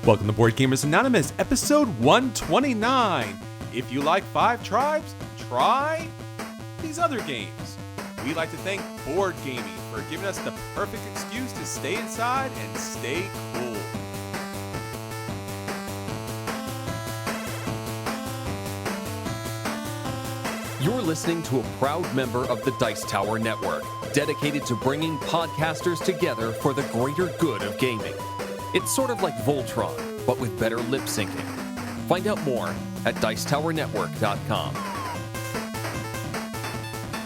Welcome to Board Gamers Anonymous, episode 129. If you like Five Tribes, try these other games. We'd like to thank Board Gaming for giving us the perfect excuse to stay inside and stay cool. You're listening to a proud member of the Dice Tower Network, dedicated to bringing podcasters together for the greater good of gaming. It's sort of like Voltron, but with better lip syncing. Find out more at dicetowernetwork.com.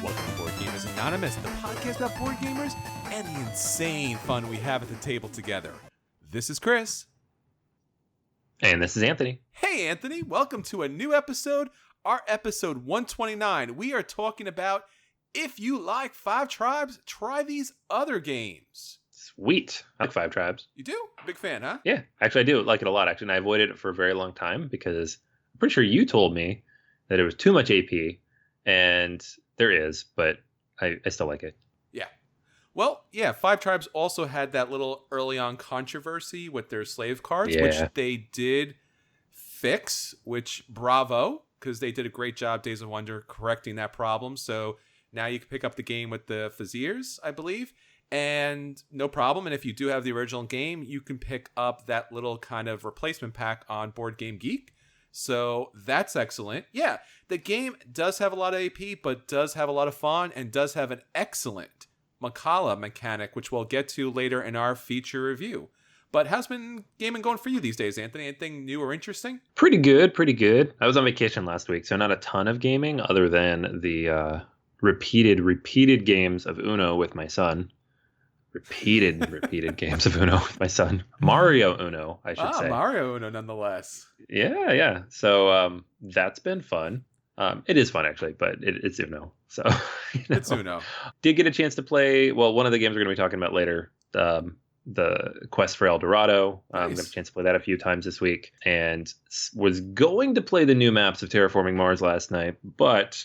Welcome to Board Gamers Anonymous, the podcast about board gamers and the insane fun we have at the table together. This is Chris. And this is Anthony. Hey, Anthony. Welcome to a new episode, our episode 129. We are talking about if you like Five Tribes, try these other games. Sweet. I like Five Tribes. You do? Big fan, huh? Yeah, actually I do like it a lot, actually. And I avoided it for a very long time because I'm pretty sure you told me that it was too much AP, and there is, but I still like it. Yeah. Well, yeah, Five Tribes also had that little early on controversy with their slave cards, which they did fix, which bravo, because they did a great job, Days of Wonder, correcting that problem. So now you can pick up the game with the Faziers, I believe. And no problem. And if you do have the original game, you can pick up that little kind of replacement pack on Board Game Geek. So that's excellent. Yeah, the game does have a lot of AP, but does have a lot of fun and does have an excellent Mancala mechanic, which we'll get to later in our feature review. But how's been gaming going for you these days, Anthony? Anything new or interesting? Pretty good, pretty good. I was on vacation last week, so not a ton of gaming other than the repeated games of Uno with my son. Repeated games of Uno with my son. Mario Uno, I should say. Mario Uno, nonetheless. Yeah. So that's been fun. It is fun, actually, but it's Uno. So It's Uno. Did get a chance to play, well, one of the games we're going to be talking about later, the Quest for El Dorado. Nice. Got a chance to play that a few times this week, and was going to play the new maps of Terraforming Mars last night, but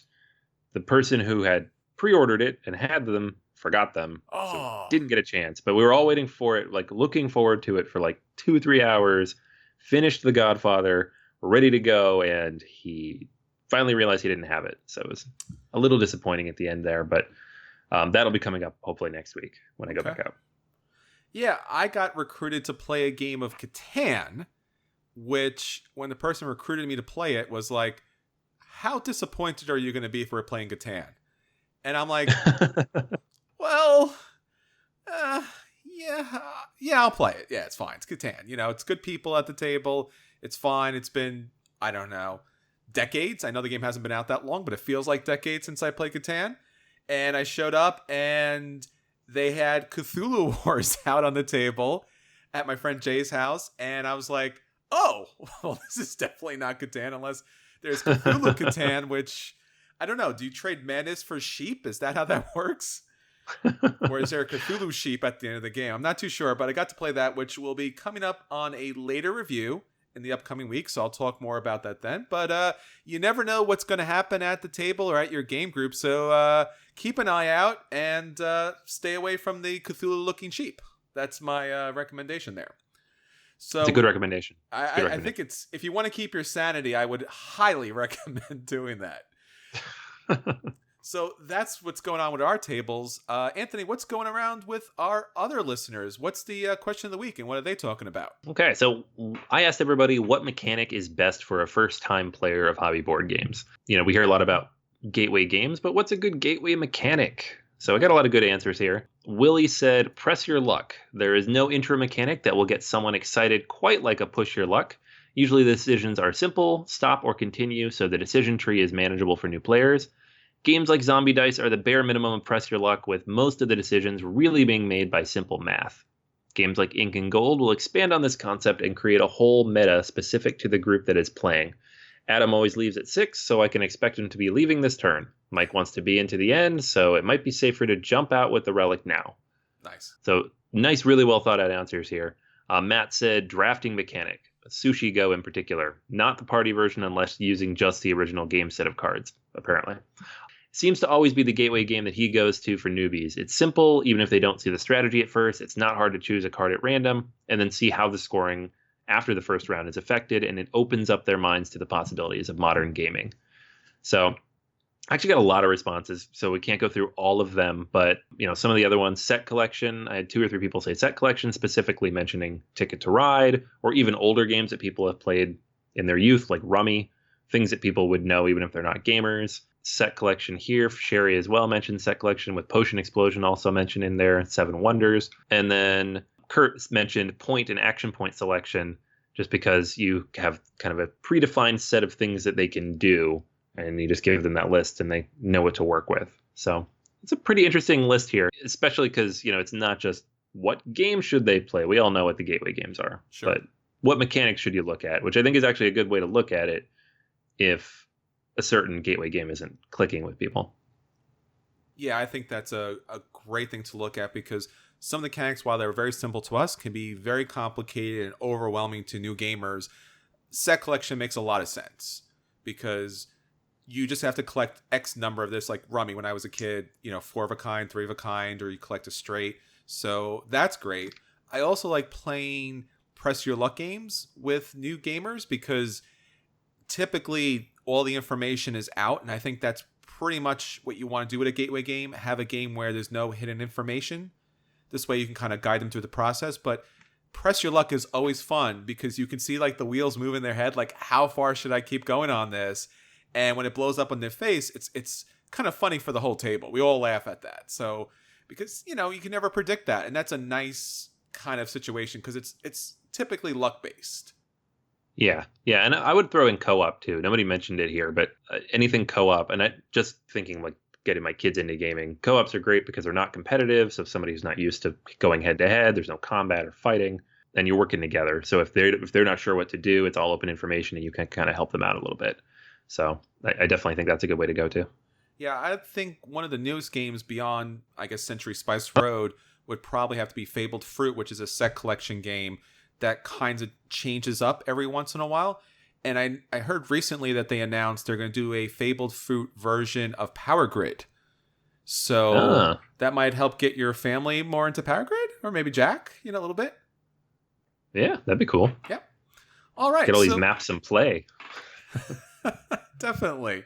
the person who had pre-ordered it and had them forgot them. So didn't get a chance, but we were all waiting for it, like looking forward to it for like 2-3 hours. Finished The Godfather, ready to go, and he finally realized he didn't have it. So it was a little disappointing at the end there, but that'll be coming up hopefully next week when I go back out. Yeah, I got recruited to play a game of Catan, which when the person recruited me to play it was like, how disappointed are you going to be if we're playing Catan? And I'm like, well, yeah, I'll play it. Yeah, it's fine. It's Catan. You know, it's good people at the table. It's fine. It's been, I don't know, decades. I know the game hasn't been out that long, but it feels like decades since I played Catan. And I showed up and they had Cthulhu Wars out on the table at my friend Jay's house. And I was like, oh, well, this is definitely not Catan unless there's Cthulhu Catan, which, I don't know. Do you trade Manus for sheep? Is that how that works? Or is there a Cthulhu sheep at the end of the game? I'm not too sure, but I got to play that, which will be coming up on a later review in the upcoming week, so I'll talk more about that then. But you never know what's going to happen at the table or at your game group, so keep an eye out and stay away from the Cthulhu-looking sheep. That's my recommendation there. So it's a good recommendation. I think it's, if you want to keep your sanity, I would highly recommend doing that. So that's what's going on with our tables. Anthony, what's going around with our other listeners? What's the question of the week and what are they talking about? Okay, so I asked everybody what mechanic is best for a first-time player of hobby board games. You know, we hear a lot about gateway games, but what's a good gateway mechanic? So I got a lot of good answers here. Willie said, press your luck. There is no intro mechanic that will get someone excited quite like a push your luck. Usually the decisions are simple, stop or continue, so the decision tree is manageable for new players. Games like Zombie Dice are the bare minimum of press your luck, with most of the decisions really being made by simple math. Games like Ink and Gold will expand on this concept and create a whole meta specific to the group that is playing. Adam always leaves at 6, so I can expect him to be leaving this turn. Mike wants to be into the end, so it might be safer to jump out with the relic now. Nice. So nice, really well thought out answers here. Matt said drafting mechanic, Sushi Go in particular, not the party version unless using just the original game set of cards, apparently. Seems to always be the gateway game that he goes to for newbies. It's simple, even if they don't see the strategy at first. It's not hard to choose a card at random and then see how the scoring after the first round is affected, and it opens up their minds to the possibilities of modern gaming. So I actually got a lot of responses, so we can't go through all of them, but some of the other ones, set collection. I had 2 or 3 people say set collection, specifically mentioning Ticket to Ride, or even older games that people have played in their youth, like Rummy, things that people would know even if they're not gamers. Set collection here. Sherry as well mentioned set collection, with Potion Explosion also mentioned in there, 7 Wonders. And then Kurt mentioned point and action point selection, just because you have kind of a predefined set of things that they can do, and you just give them that list and they know what to work with. So it's a pretty interesting list here, especially because, it's not just what game should they play. We all know what the gateway games are, sure, but what mechanics should you look at, which I think is actually a good way to look at it if a certain gateway game isn't clicking with people. Yeah, I think that's a great thing to look at, because some of the mechanics, while they're very simple to us, can be very complicated and overwhelming to new gamers. Set collection makes a lot of sense, because you just have to collect X number of this, like Rummy when I was a kid, 4 of a kind, 3 of a kind, or you collect a straight. So that's great. I also like playing press your luck games with new gamers, because typically all the information is out, and I think that's pretty much what you want to do with a gateway game. Have a game where there's no hidden information. This way you can kind of guide them through the process. But press your luck is always fun, because you can see like the wheels move in their head, like how far should I keep going on this? And when it blows up on their face, it's kind of funny for the whole table. We all laugh at that. So because you can never predict that, and that's a nice kind of situation, because it's typically luck based. Yeah, and I would throw in co-op too. Nobody mentioned it here, but anything co-op, and I just thinking like getting my kids into gaming. Co-ops are great because they're not competitive. So if somebody who's not used to going head to head, there's no combat or fighting, and you're working together. So if they're not sure what to do, it's all open information, and you can kind of help them out a little bit. So I definitely think that's a good way to go too. Yeah, I think one of the newest games beyond, I guess, Century Spice Road would probably have to be Fabled Fruit, which is a set collection game that kind of changes up every once in a while. And I heard recently that they announced they're going to do a Fabled Fruit version of Power Grid. So that might help get your family more into Power Grid, or maybe Jack, a little bit. Yeah, that'd be cool. Yeah. All right. Get all these maps and play. Definitely.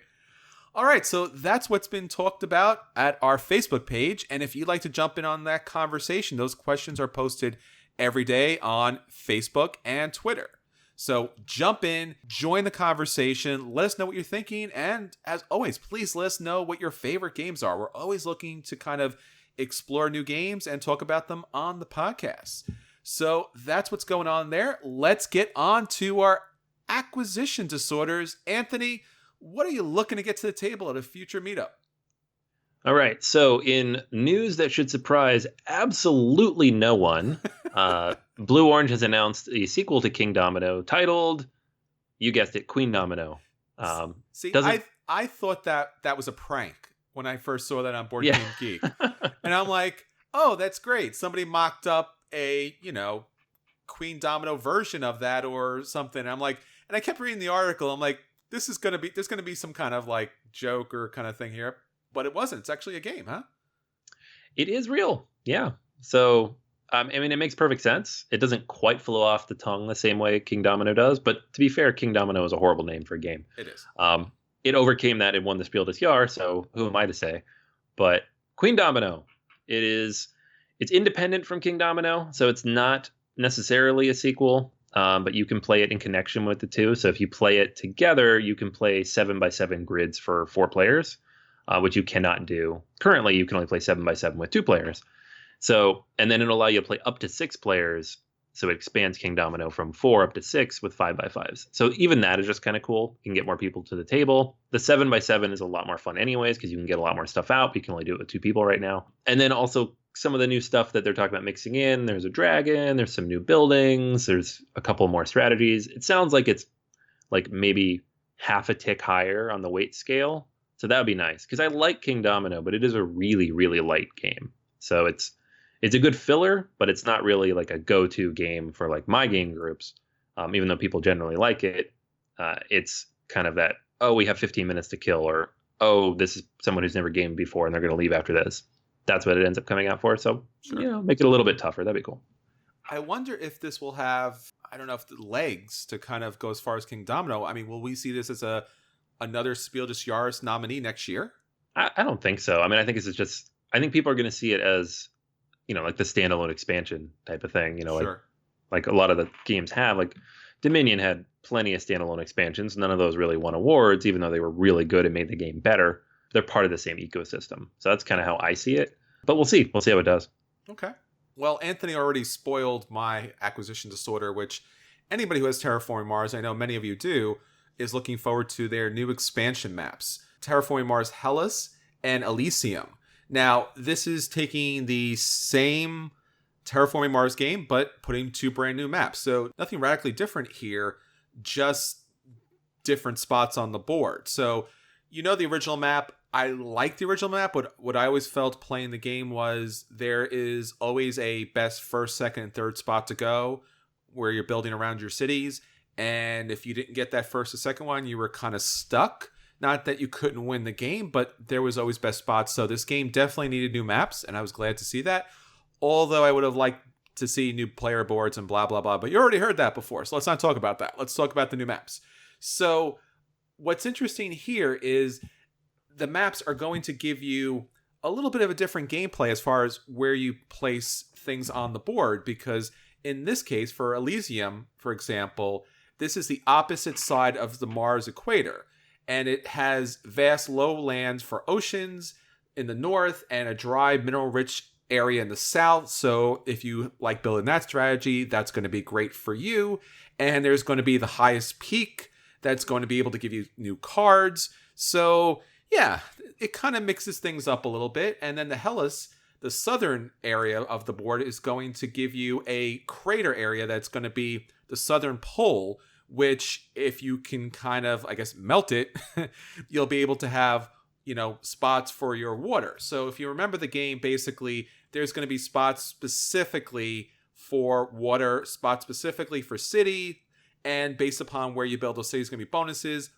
All right, so that's what's been talked about at our Facebook page. And if you'd like to jump in on that conversation, those questions are posted every day on Facebook and Twitter. So jump in, join the conversation, let us know what you're thinking. And as always, please let us know what your favorite games are. We're always looking to kind of explore new games and talk about them on the podcast. So that's what's going on there. Let's get on to our acquisition disorders. Anthony, what are you looking to get to the table at a future meetup? All right. So in news that should surprise absolutely no one, Blue Orange has announced a sequel to Kingdomino titled, you guessed it, Queendomino. See, I thought that was a prank when I first saw that on Board Game Geek. And I'm like, oh, that's great. Somebody mocked up a, Queendomino version of that or something. And I'm like, and I kept reading the article. I'm like, there's going to be some kind of like joke or kind of thing here. But it wasn't. It's actually a game, huh? It is real. Yeah. So, it makes perfect sense. It doesn't quite flow off the tongue the same way Kingdomino does. But to be fair, Kingdomino is a horrible name for a game. It is. It overcame that and won the Spiel des Jahres. So who am I to say? But Queendomino, it's independent from Kingdomino. So it's not necessarily a sequel. But you can play it in connection with the two. So if you play it together, you can play 7x7 grids for 4 players. Which you cannot do. Currently, you can only play 7x7 with 2 players. So, and then it'll allow you to play up to 6 players. So it expands Kingdomino from 4 up to 6 with 5x5s. So even that is just kind of cool. You can get more people to the table. The 7x7 is a lot more fun anyways, because you can get a lot more stuff out. You can only do it with 2 people right now. And then also some of the new stuff that they're talking about mixing in. There's a dragon. There's some new buildings. There's a couple more strategies. It sounds like it's like maybe half a tick higher on the weight scale. So that would be nice, because I like Kingdomino, but it is a really, really light game. So it's a good filler, but it's not really like a go-to game for like my game groups. Even though people generally like it, it's kind of that, oh, we have 15 minutes to kill, or, oh, this is someone who's never gamed before and they're going to leave after this. That's what it ends up coming out for. So, sure, make it a little bit tougher. That'd be cool. I wonder if this will have, I don't know, if the legs to kind of go as far as Kingdomino. I mean, will we see this as another Spiel des Jahres nominee next year? I don't think so. I mean, I think this is just, I think people are going to see it as, like the standalone expansion type of thing, Sure. like a lot of the games have. Like Dominion had plenty of standalone expansions. None of those really won awards, even though they were really good and made the game better. They're part of the same ecosystem. So that's kind of how I see it. But we'll see. We'll see how it does. Okay. Well, Anthony already spoiled my acquisition disorder, which anybody who has Terraforming Mars, I know many of you do, is looking forward to their new expansion maps, Terraforming Mars Hellas and Elysium. Now, this is taking the same Terraforming Mars game, but putting 2 brand new maps. So nothing radically different here, just different spots on the board. So, the original map. I like the original map. What I always felt playing the game was there is always a best first, second, and third spot to go where you're building around your cities. And if you didn't get that first or second one, you were kind of stuck. Not that you couldn't win the game, but there was always best spots. So this game definitely needed new maps, and I was glad to see that. Although I would have liked to see new player boards and blah, blah, blah. But you already heard that before, so let's not talk about that. Let's talk about the new maps. So what's interesting here is the maps are going to give you a little bit of a different gameplay as far as where you place things on the board, because in this case, for Elysium, for example, this is the opposite side of the Mars equator, and it has vast lowlands for oceans in the north and a dry, mineral-rich area in the south. So if you like building that strategy, that's going to be great for you. And there's going to be the highest peak that's going to be able to give you new cards. So yeah, it kind of mixes things up a little bit. And then the Hellas, the southern area of the board, is going to give you a crater area that's going to be the southern pole, which if you can kind of, I guess, melt it, you'll be able to have, spots for your water. So if you remember the game, basically, there's going to be spots specifically for water, spots specifically for city, and based upon where you build those cities, going to be bonuses.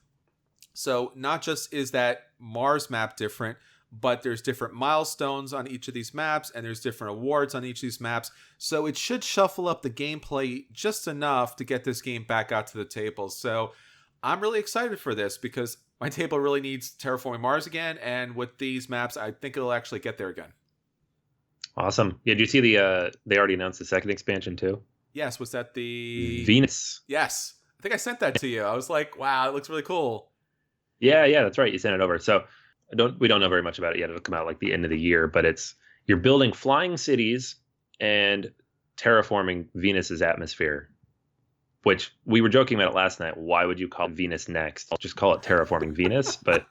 So not just is that Mars map different, but there's different milestones on each of these maps, and there's different awards on each of these maps. So it should shuffle up the gameplay just enough to get this game back out to the table. So I'm really excited for this because my table really needs Terraforming Mars again, and with these maps, I think it'll actually get there again. Awesome. Yeah, did you see they already announced the second expansion too? Yes, was that the... Venus. Yes. I think I sent that to you. I was like, wow, it looks really cool. Yeah, that's right. You sent it over. So we don't know very much about it yet. It'll come out like the end of the year, but you're building flying cities and terraforming Venus's atmosphere, which we were joking about it last night. Why would you call it Venus Next? I'll just call it Terraforming Venus, but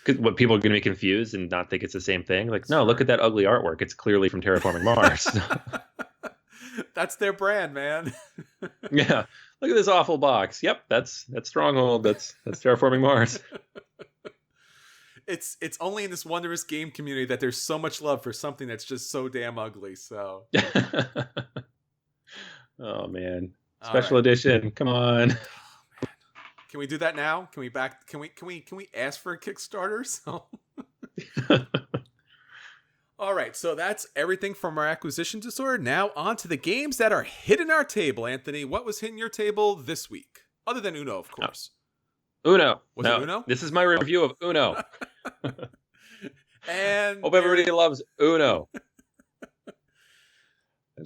because what people are going to be confused and not think it's the same thing. Like, no, look at that ugly artwork. It's clearly from Terraforming Mars. That's their brand, man. Yeah. Look at this awful box. Yep, that's Stronghold. That's Terraforming Mars. It's only in this wondrous game community that there's so much love for something that's just so damn ugly. So. Oh man, special edition. Come on. Oh, can we do that now? Can we ask for a Kickstarter? So. All right, so that's everything from our acquisition disorder. Now on to the games that are hitting our table. Anthony, what was hitting your table this week? Other than Uno, of course. Uno. Was it Uno? This is my review of Uno. And hope everybody loves Uno.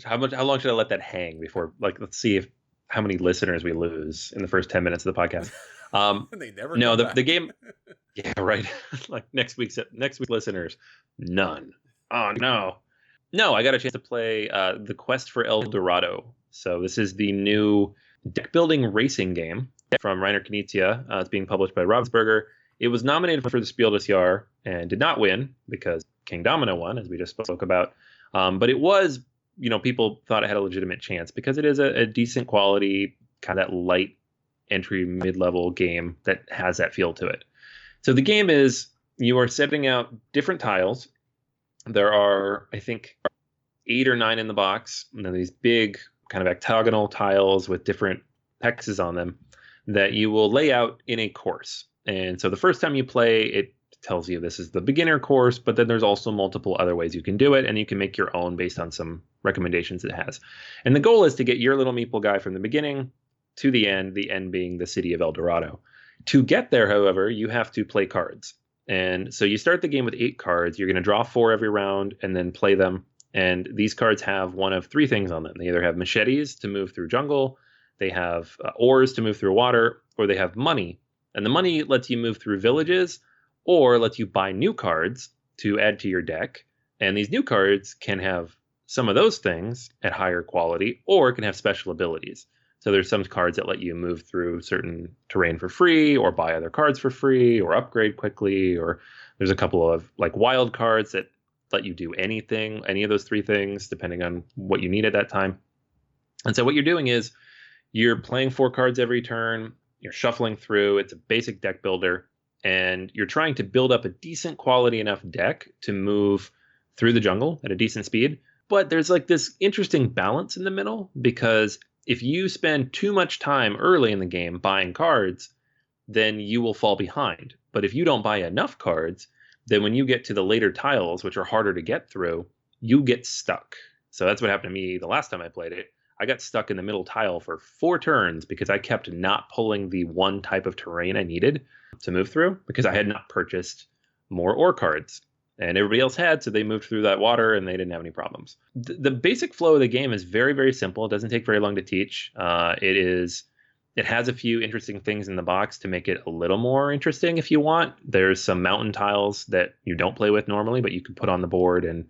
How long should I let that hang before? Like, let's see how many listeners we lose in the first 10 minutes of the podcast. They never. No, the game. Yeah, right. Like next week's listeners, none. Oh no! I got a chance to play The Quest for El Dorado. So this is the new deck building racing game from Reiner Knizia. It's being published by Ravensburger. It was nominated for the Spiel des Jahres and did not win because Kingdomino won, as we just spoke about. But it was, people thought it had a legitimate chance because it is a decent quality, kind of that light entry mid-level game that has that feel to it. So the game is you are setting out different tiles. There are, I think, 8 or 9 in the box. And then these big kind of octagonal tiles with different hexes on them that you will lay out in a course. And so the first time you play, it tells you this is the beginner course, but then there's also multiple other ways you can do it, and you can make your own based on some recommendations it has. And the goal is to get your little meeple guy from the beginning to the end being the city of El Dorado. To get there, however, you have to play cards. And so you start the game with 8 cards. You're going to draw 4 every round and then play them. And these cards have one of 3 things on them. They either have machetes to move through jungle, they have oars to move through water, or they have money. And the money lets you move through villages or lets you buy new cards to add to your deck. And these new cards can have some of those things at higher quality or can have special abilities. So there's some cards that let you move through certain terrain for free or buy other cards for free or upgrade quickly. Or there's a couple of like wild cards that let you do anything, any of those 3 things, depending on what you need at that time. And so what you're doing is you're playing 4 cards every turn. You're shuffling through. It's a basic deck builder. And you're trying to build up a decent quality enough deck to move through the jungle at a decent speed. But there's like this interesting balance in the middle, because if you spend too much time early in the game buying cards, then you will fall behind. But if you don't buy enough cards, then when you get to the later tiles, which are harder to get through, you get stuck. So that's what happened to me the last time I played it. I got stuck in the middle tile for 4 turns because I kept not pulling the one type of terrain I needed to move through because I had not purchased more ore cards. And everybody else had, so they moved through that water and they didn't have any problems. The basic flow of the game is very, very simple. It doesn't take very long to teach. It has a few interesting things in the box to make it a little more interesting if you want. There's some mountain tiles that you don't play with normally, but you can put on the board. And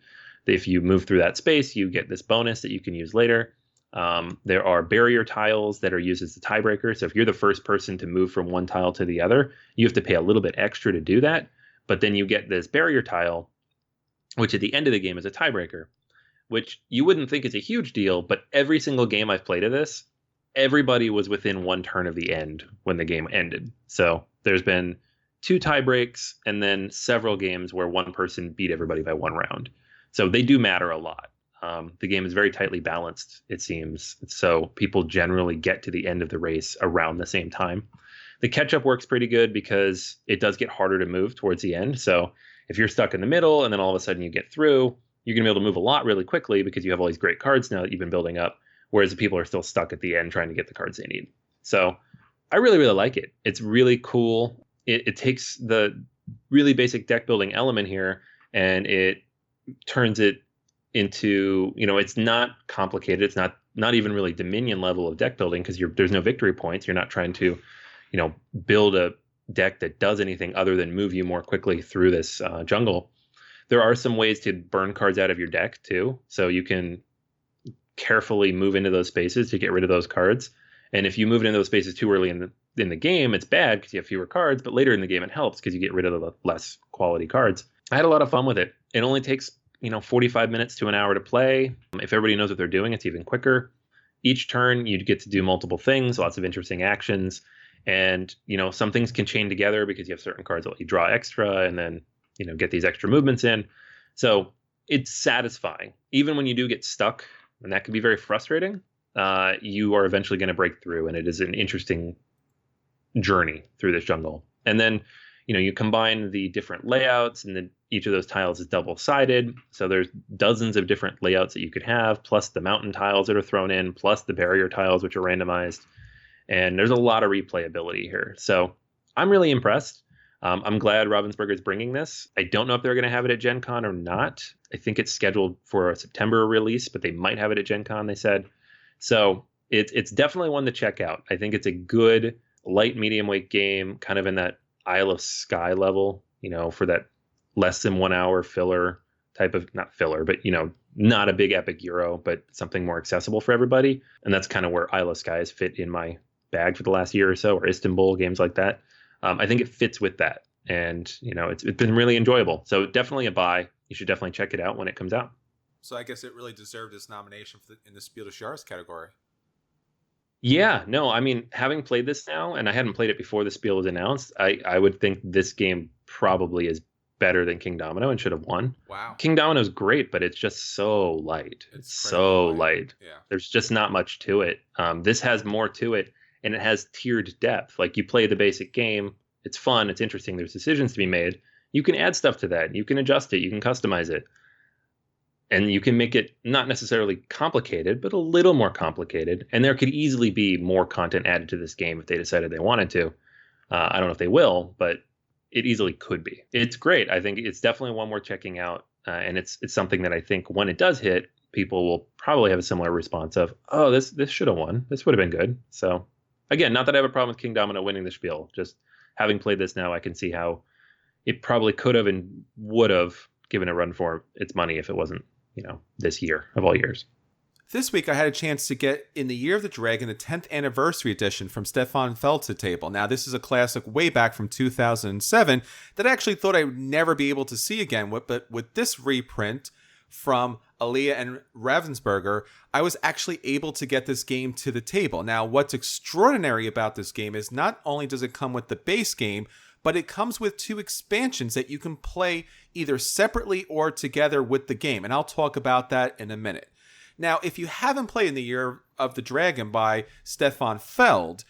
if you move through that space, you get this bonus that you can use later. There are barrier tiles that are used as the tiebreaker. So if you're the first person to move from one tile to the other, you have to pay a little bit extra to do that. But then you get this barrier tile, which at the end of the game is a tiebreaker, which you wouldn't think is a huge deal. But every single game I've played of this, everybody was within 1 turn of the end when the game ended. So there's been 2 tie breaks and then several games where one person beat everybody by 1 round. So they do matter a lot. The game is very tightly balanced, it seems. So people generally get to the end of the race around the same time. The catch-up works pretty good because it does get harder to move towards the end. So if you're stuck in the middle and then all of a sudden you get through, you're going to be able to move a lot really quickly because you have all these great cards now that you've been building up, whereas the people are still stuck at the end trying to get the cards they need. So I really, really like it. It's really cool. It takes the really basic deck building element here and it turns it into, it's not complicated. It's not even really Dominion level of deck building because there's no victory points. You're not trying to build a deck that does anything other than move you more quickly through this jungle. There are some ways to burn cards out of your deck too. So you can carefully move into those spaces to get rid of those cards. And if you move into those spaces too early in the game, it's bad because you have fewer cards, but later in the game it helps because you get rid of the less quality cards. I had a lot of fun with it. It only takes 45 minutes to an hour to play. If everybody knows what they're doing, it's even quicker. Each turn you get to do multiple things, lots of interesting actions. And, some things can chain together because you have certain cards that let you draw extra and then, get these extra movements in. So it's satisfying. Even when you do get stuck, and that can be very frustrating, you are eventually going to break through. And it is an interesting journey through this jungle. And then, you combine the different layouts and each of those tiles is double-sided. So there's dozens of different layouts that you could have, plus the mountain tiles that are thrown in, plus the barrier tiles, which are randomized. And there's a lot of replayability here. So I'm really impressed. I'm glad Ravensburger is bringing this. I don't know if they're going to have it at Gen Con or not. I think it's scheduled for a September release, but they might have it at Gen Con, they said. So it's definitely one to check out. I think it's a good light medium weight game, kind of in that Isle of Skye level, for that less than 1 hour filler type of, not filler, but, not a big epic Euro, but something more accessible for everybody. And that's kind of where Isle of Skye has fit in my bag for the last year or so, or Istanbul, games like that. I think it fits with that. And, it's been really enjoyable. So definitely a buy. You should definitely check it out when it comes out. So I guess it really deserved its nomination in the Spiel des Jahres category. Yeah, no, I mean, having played this now, and I hadn't played it before the Spiel was announced, I would think this game probably is better than Kingdomino and should have won. Wow. Kingdomino is great, but it's just so light. It's so light. Yeah. There's just not much to it. This has more to it, and it has tiered depth. Like, you play the basic game, it's fun, it's interesting, there's decisions to be made. you can add stuff to that. You can adjust it. You can customize it. And you can make it not necessarily complicated, but a little more complicated. And there could easily be more content added to this game if they decided they wanted to. I don't know if they will, but it easily could be. It's great. I think it's definitely one worth checking out. And it's something that I think when it does hit, people will probably have a similar response of, oh, this should have won. This would have been good. So again, not that I have a problem with Kingdomino winning the spiel. Just having played this now, I can see how it probably could have and would have given a run for its money if it wasn't, this year of all years. This week, I had a chance to get In the Year of the Dragon, the 10th anniversary edition from Stefan Feld's table. Now, this is a classic way back from 2007 that I actually thought I would never be able to see again. But with this reprint from Alia and Ravensburger, I was actually able to get this game to the table. Now, what's extraordinary about this game is not only does it come with the base game, but it comes with 2 expansions that you can play either separately or together with the game. And I'll talk about that in a minute. Now, if you haven't played In the Year of the Dragon by Stefan Feld,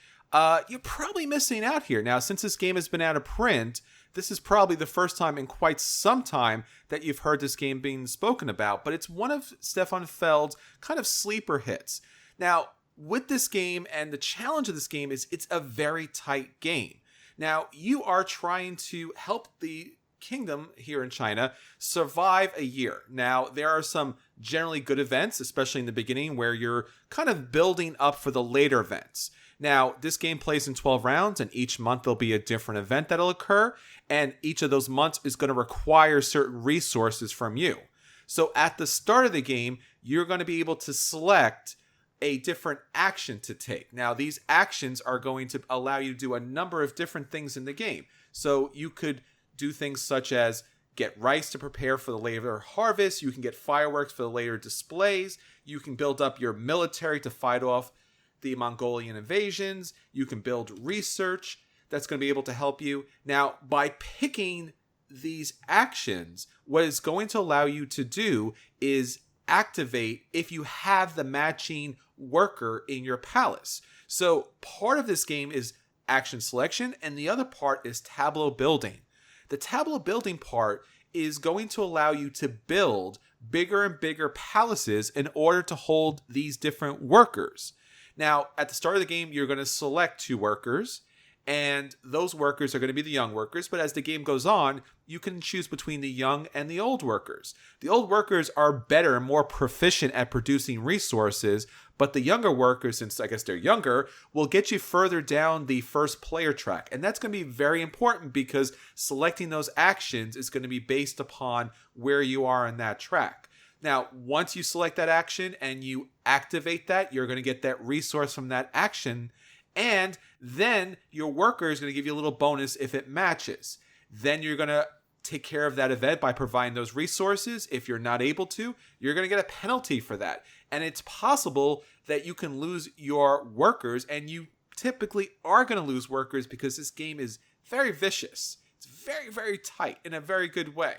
you're probably missing out here. Now, since this game has been out of print, this is probably the first time in quite some time that you've heard this game being spoken about. But it's one of Stefan Feld's kind of sleeper hits. Now, with this game, and the challenge of this game is it's a very tight game. Now, you are trying to help the kingdom here in China survive a year. Now, there are some generally good events, especially in the beginning, where you're kind of building up for the later events. Now, this game plays in 12 rounds, and each month there'll be a different event that'll occur, and each of those months is going to require certain resources from you. So at the start of the game, you're going to be able to select a different action to take. Now, these actions are going to allow you to do a number of different things in the game. So you could do things such as get rice to prepare for the later harvest. You can get fireworks for the later displays. You can build up your military to fight off the Mongolian invasions. You can build research that's going to be able to help you. Now, by picking these actions, what it's going to allow you to do is activate if you have the matching worker in your palace. So part of this game is action selection, and the other part is tableau building. The tableau building part is going to allow you to build bigger and bigger palaces in order to hold these different workers. Now, at the start of the game, you're going to select 2 workers, and those workers are going to be the young workers, but as the game goes on, you can choose between the young and the old workers. The old workers are better and more proficient at producing resources, but the younger workers, since I guess they're younger, will get you further down the first player track. And that's going to be very important because selecting those actions is going to be based upon where you are in that track. Now, once you select that action and you activate that, you're going to get that resource from that action. And then your worker is going to give you a little bonus if it matches. Then you're going to take care of that event by providing those resources. If you're not able to, you're going to get a penalty for that. And it's possible that you can lose your workers, and you typically are going to lose workers because this game is very vicious. It's very, very tight in a very good way.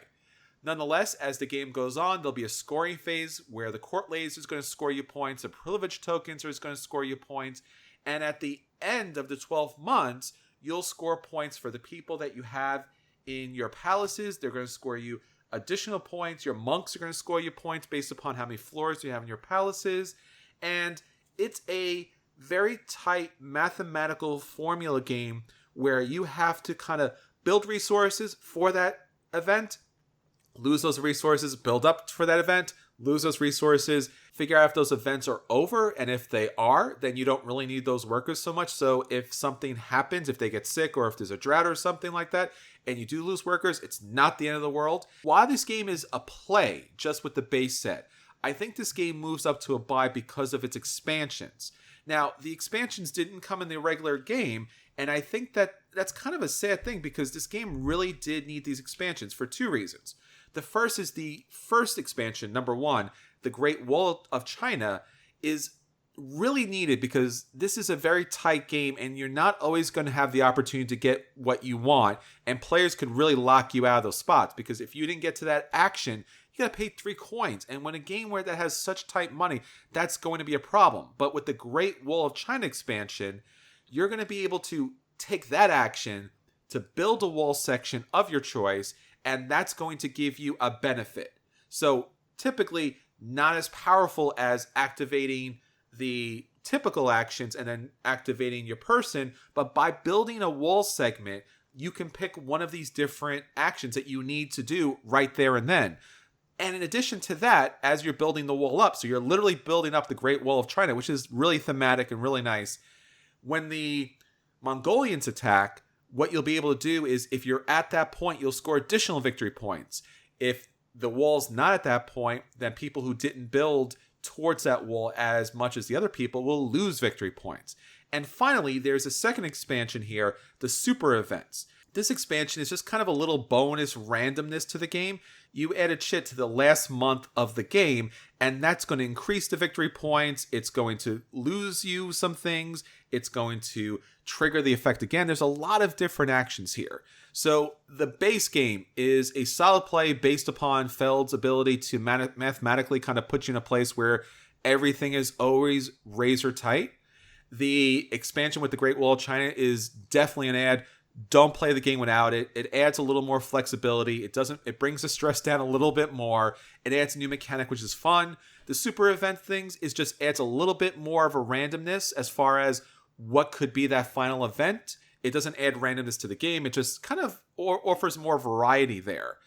Nonetheless, as the game goes on, there'll be a scoring phase where the court ladies is going to score you points, the privilege tokens are going to score you points, and at the end of the 12 months, you'll score points for the people that you have in your palaces. They're going to score you additional points. Your monks are going to score you points based upon how many floors you have in your palaces. And it's a very tight mathematical formula game where you have to kind of build resources for that event, lose those resources, build up for that event, lose those resources, figure out if those events are over, and if they are, then you don't really need those workers so much. So if something happens, if they get sick or if there's a drought or something like that, and you do lose workers, it's not the end of the world. While this game is a play just with the base set, I think this game moves up to a buy because of its expansions. Now, the expansions didn't come in the regular game, and I think that that's kind of a sad thing because this game really did need these expansions for 2 reasons. The first is the first expansion, number 1, the Great Wall of China, is really needed because this is a very tight game and you're not always going to have the opportunity to get what you want, and players could really lock you out of those spots because if you didn't get to that action, you got to pay 3 coins. And when a game where that has such tight money, that's going to be a problem. But with the Great Wall of China expansion, you're going to be able to take that action to build a wall section of your choice, and that's going to give you a benefit. So typically not as powerful as activating the typical actions and then activating your person, but by building a wall segment, you can pick one of these different actions that you need to do right there and then. And in addition to that, as you're building the wall up, so you're literally building up the Great Wall of China, which is really thematic and really nice. When the Mongolians attack, what you'll be able to do is, if you're at that point, you'll score additional victory points. If the wall's not at that point, then people who didn't build towards that wall as much as the other people will lose victory points. And finally, there's a second expansion here, the super events. This expansion is just kind of a little bonus randomness to the game. You added shit to the last month of the game, and that's going to increase the victory points. It's going to lose you some things. It's going to trigger the effect again. There's a lot of different actions here. So the base game is a solid play based upon Feld's ability to mathematically kind of put you in a place where everything is always razor tight. The expansion with the Great Wall of China is definitely an add. Don't play the game without it. It adds a little more flexibility. It brings the stress down a little bit more. It adds a new mechanic, which is fun. The super event things just adds a little bit more of a randomness as far as what could be that final event. It doesn't add randomness to the game. It just kind of offers more variety there.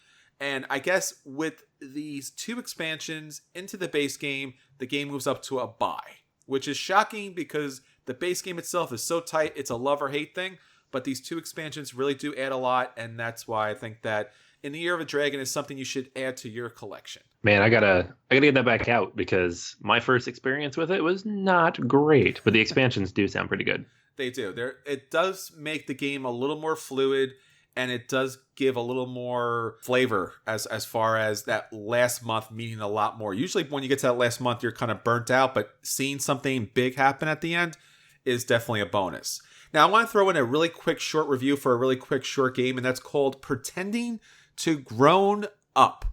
And I guess with these two expansions into the base game, the game moves up to a buy, which is shocking because the base game itself is so tight. It's a love or hate thing. But these two expansions really do add a lot, and that's why I think that In the Year of a Dragon is something you should add to your collection. Man, I gotta get that back out because my first experience with it was not great, but the expansions do sound pretty good. They do. It does make the game a little more fluid, and it does give a little more flavor as far as that last month meaning a lot more. Usually when you get to that last month, you're kind of burnt out, but seeing something big happen at the end is definitely a bonus. Now, I want to throw in a really quick short review for a really quick short game, and that's called Pretending to Grown Up.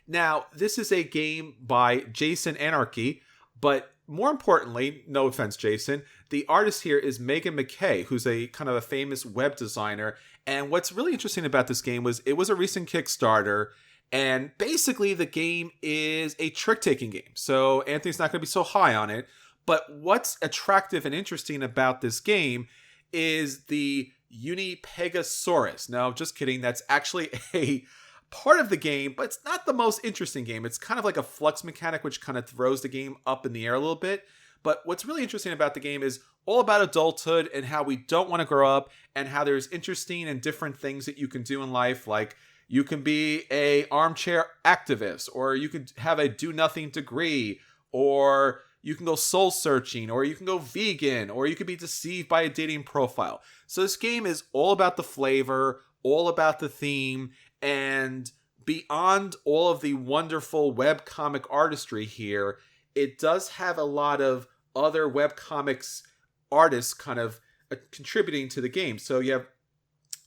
Now, this is a game by Jason Anarchy, but more importantly, no offense, Jason, the artist here is Megan McKay, who's a kind of a famous web designer. And what's really interesting about this game was it was a recent Kickstarter, and basically the game is a trick-taking game. So Anthony's not going to be so high on it, but what's attractive and interesting about this game is the Unipegasaurus. No, just kidding. That's actually a part of the game, but it's not the most interesting game. It's kind of like a flux mechanic, which kind of throws the game up in the air a little bit. But what's really interesting about the game is all about adulthood and how we don't want to grow up and how there's interesting and different things that you can do in life. Like you can be a armchair activist, or you could have a do nothing degree, or you can go soul searching, or you can go vegan, or you could be deceived by a dating profile. So this game is all about the flavor, all about the theme, and beyond all of the wonderful webcomic artistry here, it does have a lot of other webcomics artists kind of contributing to the game. So you have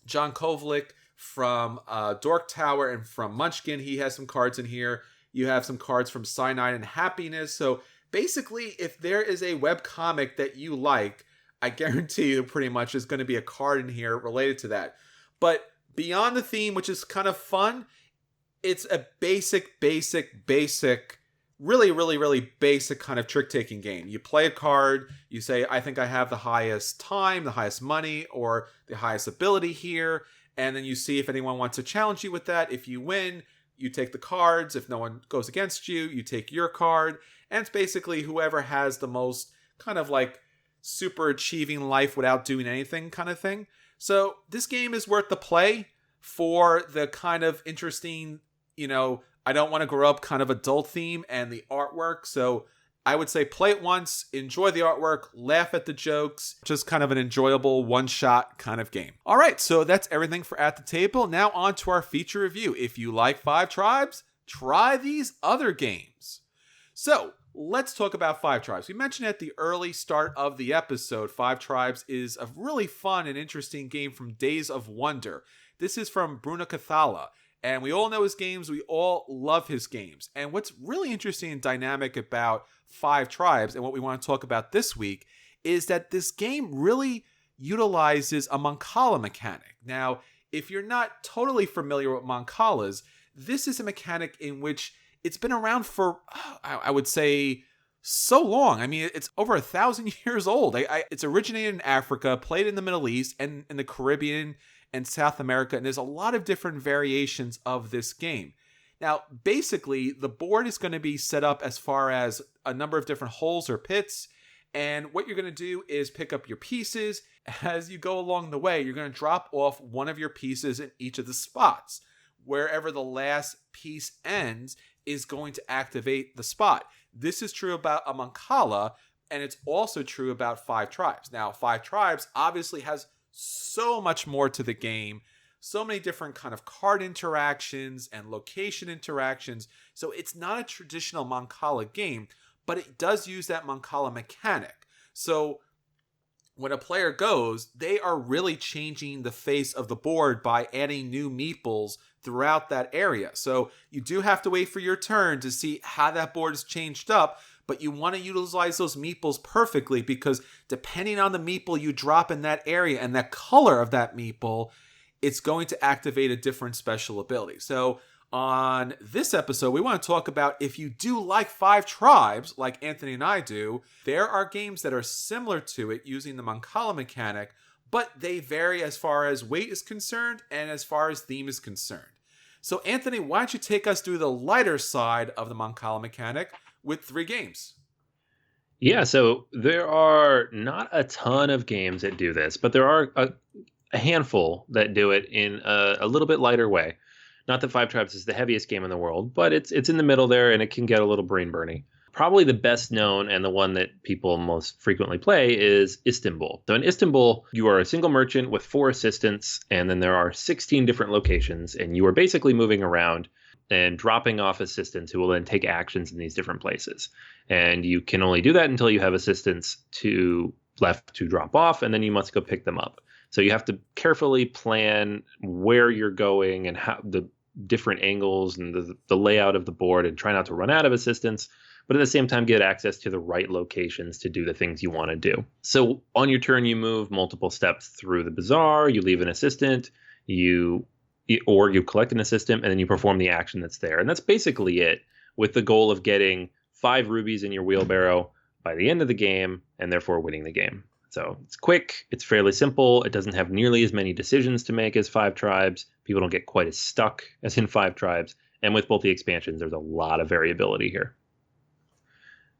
John Kovalik from Dork Tower and from Munchkin. He has some cards in here. You have some cards from Cyanide and Happiness. So basically, if there is a webcomic that you like, I guarantee you pretty much is going to be a card in here related to that. But beyond the theme, which is kind of fun, it's a basic, really basic kind of trick-taking game. You play a card, you say, I think I have the highest time, the highest money, or the highest ability here, and then you see if anyone wants to challenge you with that. If you win, you take the cards. If no one goes against you, you take your card. And it's basically whoever has the most kind of like super achieving life without doing anything kind of thing. So this game is worth the play for the kind of interesting, I don't want to grow up kind of adult theme and the artwork. So I would say play it once, enjoy the artwork, laugh at the jokes, just kind of an enjoyable one-shot kind of game. All right, so that's everything for At the Table. Now on to our feature review. If you like Five Tribes, try these other games. So let's talk about Five Tribes. We mentioned at the early start of the episode, Five Tribes is a really fun and interesting game from Days of Wonder. This is from Bruno Cathala. And we all know his games. We all love his games. And what's really interesting and dynamic about Five Tribes and what we want to talk about this week is that this game really utilizes a Mancala mechanic. Now, if you're not totally familiar with Mancalas, this is a mechanic in which it's been around for, I would say, so long. I mean, it's over 1,000 years old. It's originated in Africa, played in the Middle East and in the Caribbean and South America, and there's a lot of different variations of this game. Now, basically, the board is going to be set up as far as a number of different holes or pits, and what you're going to do is pick up your pieces. As you go along the way, you're going to drop off one of your pieces in each of the spots. Wherever the last piece ends is going to activate the spot. This is true about a Mancala, and it's also true about Five Tribes. Now, Five Tribes obviously has so much more to the game, so many different kind of card interactions and location interactions. So it's not a traditional Mancala game, but it does use that Mancala mechanic. So when a player goes, they are really changing the face of the board by adding new meeples throughout that area. So you do have to wait for your turn to see how that board is changed up, but you want to utilize those meeples perfectly, because depending on the meeple you drop in that area and the color of that meeple, it's going to activate a different special ability. So on this episode, we want to talk about, if you do like Five Tribes, like Anthony and I do, there are games that are similar to it using the Mancala mechanic, but they vary as far as weight is concerned and as far as theme is concerned. So Anthony, why don't you take us through the lighter side of the Mancala mechanic with 3 games? Yeah, so there are not a ton of games that do this, but there are a handful that do it in a little bit lighter way. Not that Five Tribes is the heaviest game in the world, but it's in the middle there, and it can get a little brain burny. Probably the best known and the one that people most frequently play is Istanbul. So in Istanbul, you are a single merchant with 4 assistants, and then there are 16 different locations, and you are basically moving around and dropping off assistants who will then take actions in these different places. And you can only do that until you have assistants left to drop off, and then you must go pick them up. So you have to carefully plan where you're going and how the different angles and the layout of the board, and try not to run out of assistants, but at the same time get access to the right locations to do the things you want to do. So on your turn, you move multiple steps through the bazaar, you leave an assistant, you collect an assistant, and then you perform the action that's there. And that's basically it, with the goal of getting 5 rubies in your wheelbarrow by the end of the game, and therefore winning the game. So it's quick, it's fairly simple, it doesn't have nearly as many decisions to make as Five Tribes, people don't get quite as stuck as in Five Tribes, and with both the expansions, there's a lot of variability here.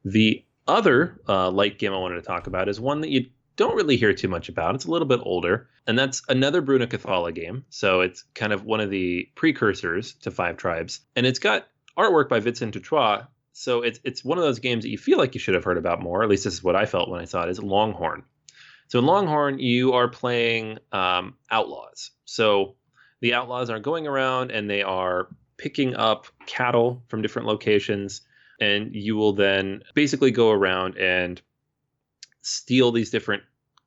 The other light game I wanted to talk about is one that you don't really hear too much about. It's a little bit older, and that's another Bruna Cathala game. So it's kind of one of the precursors to Five Tribes, and it's got artwork by Vincent Dutrois. So it's one of those games that you feel like you should have heard about more. At least this is what I felt when I saw it, is Longhorn. So in Longhorn, you are playing outlaws. So the outlaws are going around and they are picking up cattle from different locations, and you will then basically go around and steal these different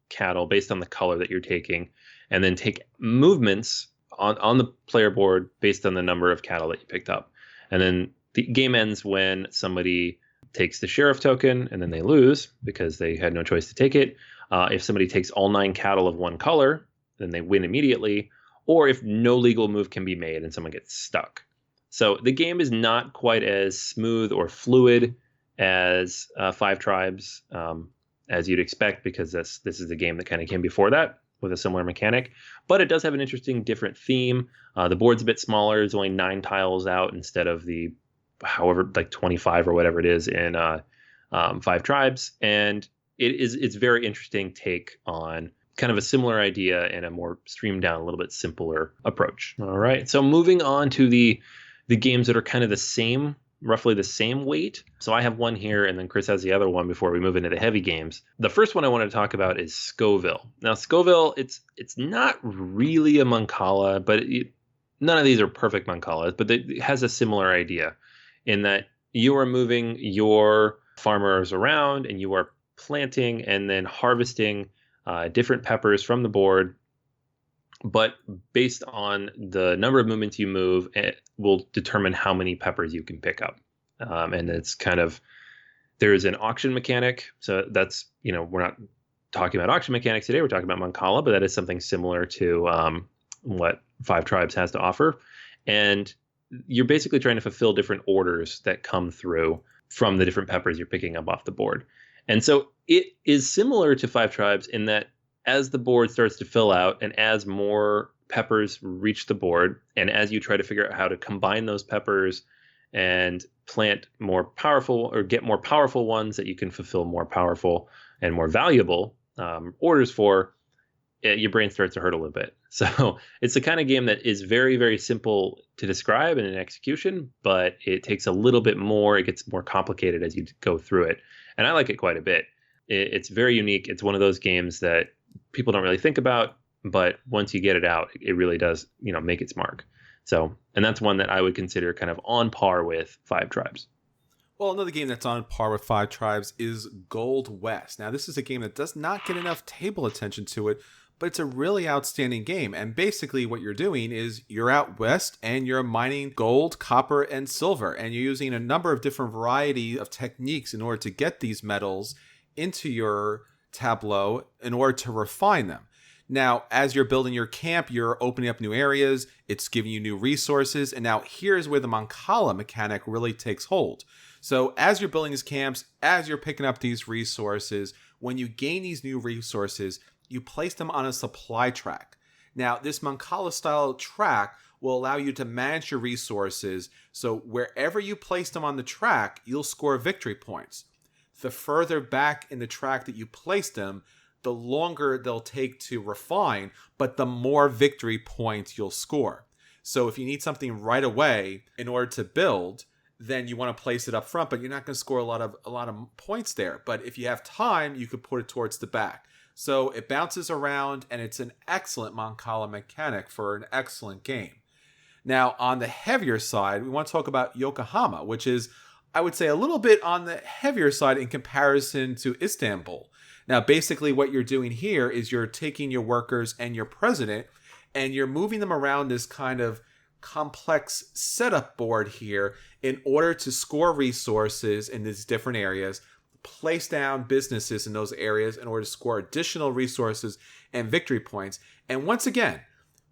cattle based on the color that you're taking, and then take movements on the player board based on the number of cattle that you picked up. And then the game ends when somebody takes the sheriff token, and then they lose because they had no choice to take it. If somebody takes all 9 cattle of one color, then they win immediately, or if no legal move can be made and someone gets stuck. So the game is not quite as smooth or fluid as Five Tribes, as you'd expect, because this is a game that kind of came before that with a similar mechanic. But it does have an interesting different theme. The board's a bit smaller. There's only 9 tiles out instead of the however, like 25 or whatever it is in Five Tribes. And it's very interesting take on kind of a similar idea and a more streamed down, a little bit simpler approach. All right. So moving on to the games that are kind of the same, roughly the same weight. So I have one here, and then Chris has the other one before we move into the heavy games. The first one I want to talk about is Scoville. Now, Scoville, it's not really a Mancala, but none of these are perfect Mancalas, but it has a similar idea in that you are moving your farmers around and you are planting and then harvesting different peppers from the board, but based on the number of movements you move, it will determine how many peppers you can pick up. And it's kind of, there's an auction mechanic. So that's, we're not talking about auction mechanics today. We're talking about Mancala, but that is something similar to what Five Tribes has to offer. And you're basically trying to fulfill different orders that come through from the different peppers you're picking up off the board. And so it is similar to Five Tribes in that as the board starts to fill out and as more peppers reach the board, and as you try to figure out how to combine those peppers and plant more powerful or get more powerful ones that you can fulfill more powerful and more valuable orders for, your brain starts to hurt a little bit. So it's the kind of game that is very, very simple to describe in an execution, but it takes a little bit more. It gets more complicated as you go through it. And I like it quite a bit. It's very unique. It's one of those games that people don't really think about, but once you get it out, it really does, make its mark. So, and that's one that I would consider kind of on par with Five Tribes. Well, another game that's on par with Five Tribes is Gold West. Now, this is a game that does not get enough table attention to it, but it's a really outstanding game. And basically what you're doing is you're out west and you're mining gold, copper, and silver. And you're using a number of different variety of techniques in order to get these metals into your tableau in order to refine them. Now, as you're building your camp, you're opening up new areas. It's giving you new resources. And now here's where the Mancala mechanic really takes hold. So as you're building these camps, as you're picking up these resources, when you gain these new resources, you place them on a supply track. Now, this Mancala style track will allow you to manage your resources. So wherever you place them on the track, you'll score victory points. The further back in the track that you place them, the longer they'll take to refine, but the more victory points you'll score. So if you need something right away in order to build, then you want to place it up front, but you're not going to score a lot of points there. But if you have time, you could put it towards the back. So it bounces around, and it's an excellent Mancala mechanic for an excellent game. Now, on the heavier side, we want to talk about Yokohama, which is, I would say, a little bit on the heavier side in comparison to Istanbul. Now, basically what you're doing here is you're taking your workers and your president, and you're moving them around this kind of complex setup board here in order to score resources in these different areas, place down businesses in those areas in order to score additional resources and victory points. And once again,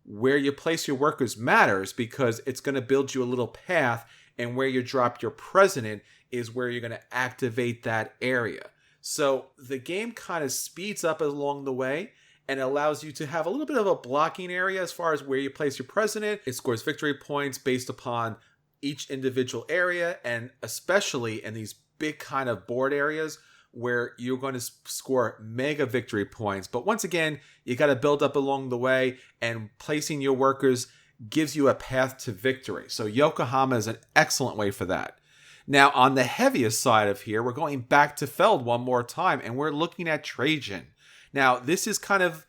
where you place your workers matters because it's going to build you a little path, and where you drop your president is where you're going to activate that area. So the game kind of speeds up along the way and allows you to have a little bit of a blocking area as far as where you place your president. It scores victory points based upon each individual area, and especially in these big kind of board areas where you're going to score mega victory points. But once again, you got to build up along the way, and placing your workers gives you a path to victory. So Yokohama is an excellent way for that. Now, on the heaviest side of here, we're going back to Feld one more time, and we're looking at Trajan. Now, this is kind of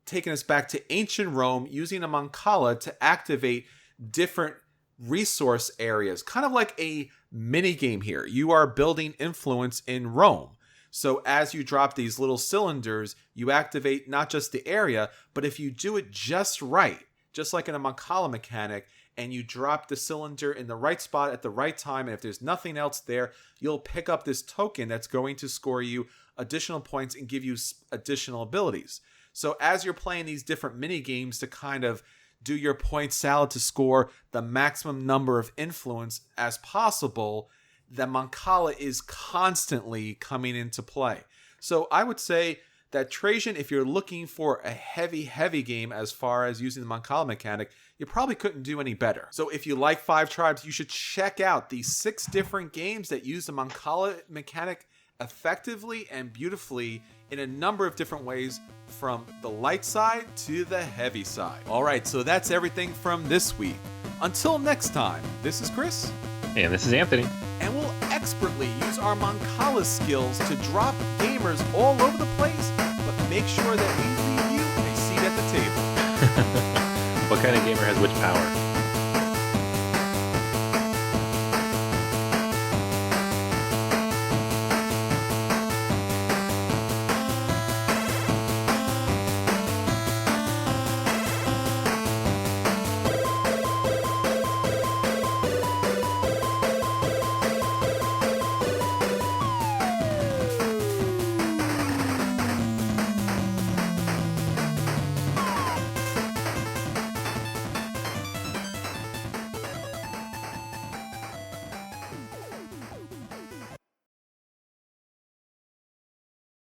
taking us back to ancient Rome, using a Mancala to activate different resource areas, kind of like a mini game here. You are building influence in Rome. So as you drop these little cylinders, you activate not just the area, but if you do it just right, just like in a Mancala mechanic, and you drop the cylinder in the right spot at the right time, and if there's nothing else there, you'll pick up this token that's going to score you additional points and give you additional abilities. So as you're playing these different mini games to kind of do your point salad to score the maximum number of influence as possible, the Mancala is constantly coming into play. So I would say that Trajan, if you're looking for a heavy game as far as using the Mancala mechanic, you probably couldn't do any better. So if you like Five Tribes, you should check out these 6 different games that use the Mancala mechanic effectively and beautifully in a number of different ways, from the light side to the heavy side. All right, so that's everything from this week. Until next time, this is Chris. And this is Anthony. And we'll expertly use our Mancala skills to drop gamers all over the place, but make sure that we leave you a seat at the table. What kind of gamer has which power?